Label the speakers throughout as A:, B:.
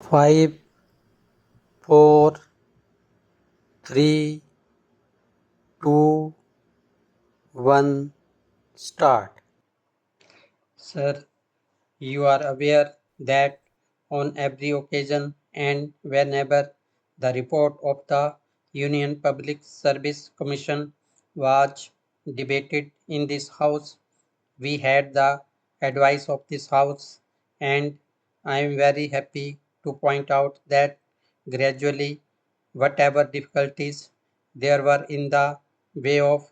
A: 5, 4, 3, 2, 1, start. Sir, you are aware that on every occasion and whenever the report of the Union Public Service Commission was debated in this House, we had the advice of this House, and I am very happy to point out that gradually, whatever difficulties there were in the way of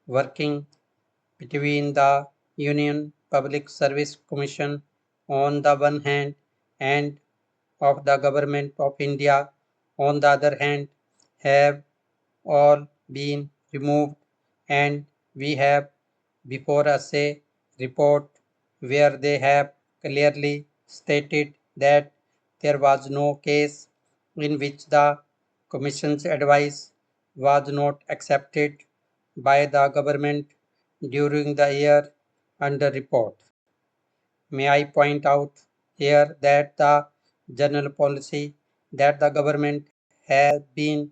A: working between the Union Public Service Commission on the one hand and of the Government of India on the other hand have all been removed, and we have before us a report where they have clearly stated that there was no case in which the Commission's advice was not accepted by the government during the year under report. May I point out here that the general policy that the government has been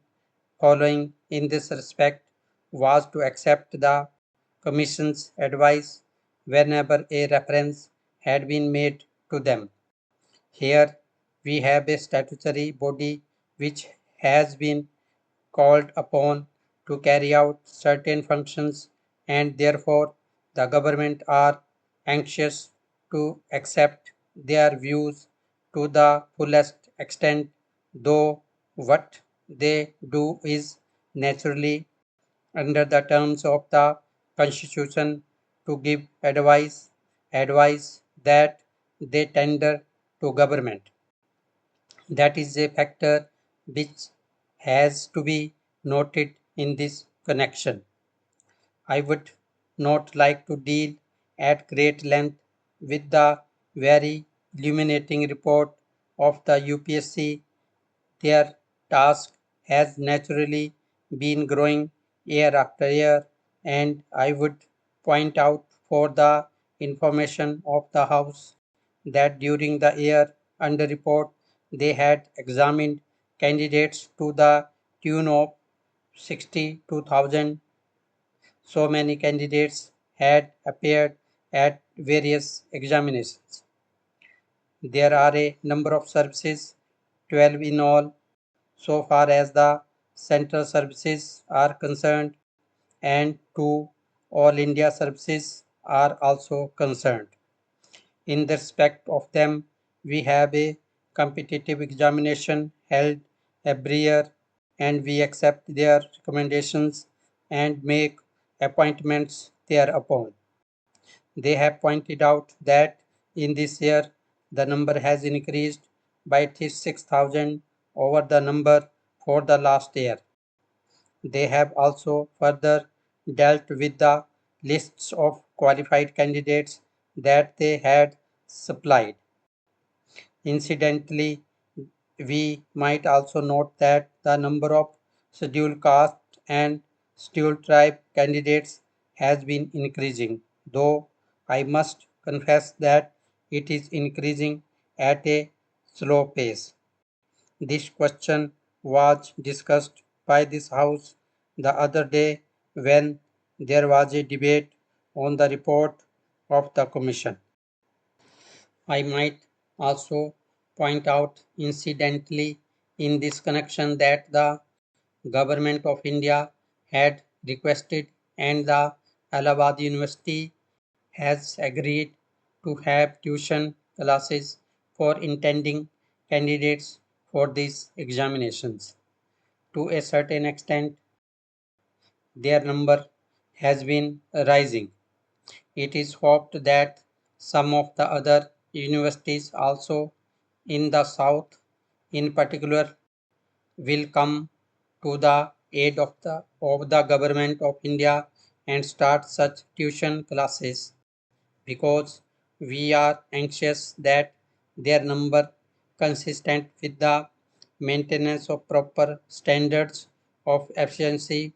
A: following in this respect was to accept the Commission's advice whenever a reference had been made to them. Here we have a statutory body which has been called upon to carry out certain functions, and therefore the government are anxious to accept their views to the fullest extent, though what they do is naturally under the terms of the constitution to give advice that they tender to government. That is a factor which has to be noted in this connection. I would not like to deal at great length with the very illuminating report of the UPSC. Their task has naturally been growing year after year, and I would point out for the information of the House that during the year under report they had examined candidates to the tune of 62,000. So many candidates had appeared at various examinations. There are a number of services, 12 in all, so far as the central services are concerned, and 2 all India services are also concerned. In respect of them, we have a competitive examination held every year, and we accept their recommendations and make appointments thereupon. They have pointed out that in this year the number has increased by 6,000 over the number for the last year. They have also further dealt with the lists of qualified candidates that they had supplied. Incidentally, we might also note that the number of scheduled caste and scheduled tribe candidates has been increasing, though I must confess that it is increasing at a slow pace. This question was discussed by this House the other day when there was a debate on the report of the Commission. I might also point out incidentally in this connection that the Government of India had requested and the Allahabad University has agreed to have tuition classes for intending candidates for these examinations. To a certain extent, their number has been rising. It is hoped that some of the other universities also in the south, in particular, will come to the aid of the government of India and start such tuition classes, because we are anxious that their number, consistent with the maintenance of proper standards of efficiency,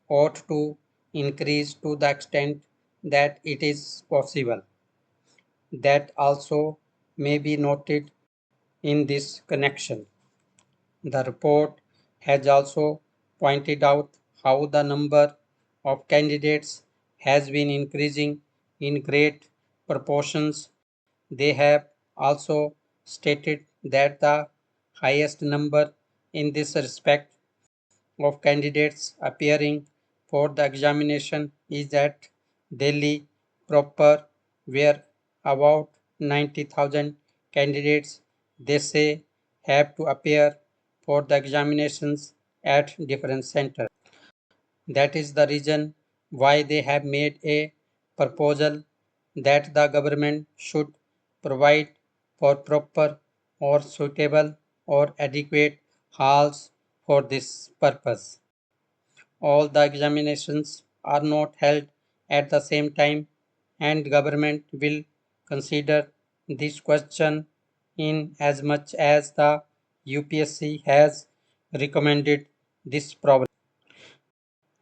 A: ought to increase to the extent that it is possible. That also may be noted in this connection. The report has also pointed out how the number of candidates has been increasing in great proportions. They have also stated that the highest number in this respect of candidates appearing for the examination is at Delhi proper, where about 90,000 candidates, they say, have to appear for the examinations at different centers. That is the reason why they have made a proposal that the government should provide for proper or suitable or adequate halls for this purpose. All the examinations are not held at the same time, and government will consider this question in as much as the UPSC has recommended this problem.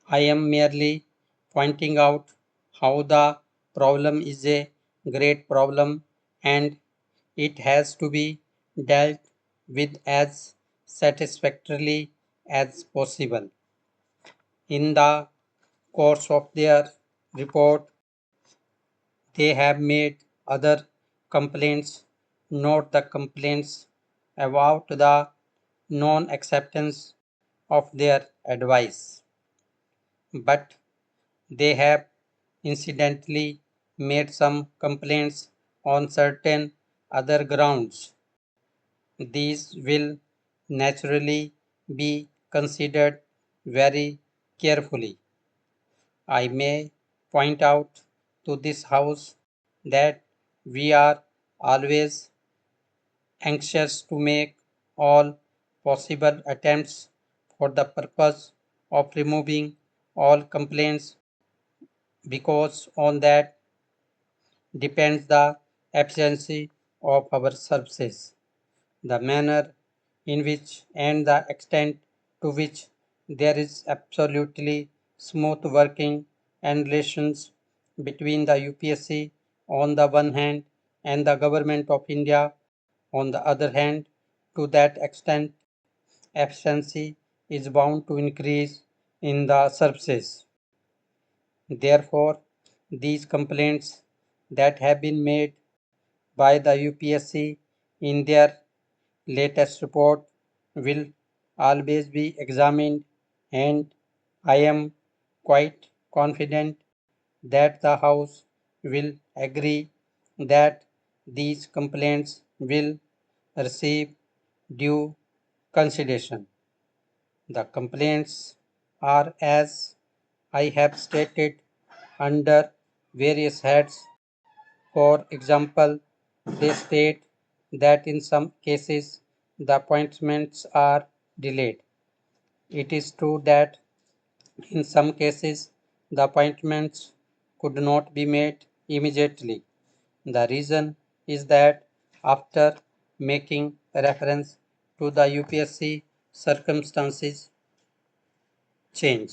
A: I am merely pointing out how the problem is a great problem and it has to be dealt with as satisfactorily as possible. In the course of their report, they have made other complaints, not the complaints about the non acceptance of their advice, but they have incidentally made some complaints on certain other grounds. These will naturally be considered very carefully. I may point out to this House that we are always anxious to make all possible attempts for the purpose of removing all complaints, because on that depends the efficiency of our services. The manner in which and the extent to which there is absolutely smooth working and relations between the UPSC on the one hand and the Government of India on the other hand, to that extent efficiency is bound to increase in the services. Therefore, these complaints that have been made by the UPSC in their latest report will always be examined, and I am quite confident that the House will agree that these complaints will receive due consideration. The complaints are, as I have stated, under various heads. For example, they state that in some cases the appointments are delayed. It is true that in some cases the appointments could not be made immediately. The reason is that after making reference to the UPSC, circumstances change.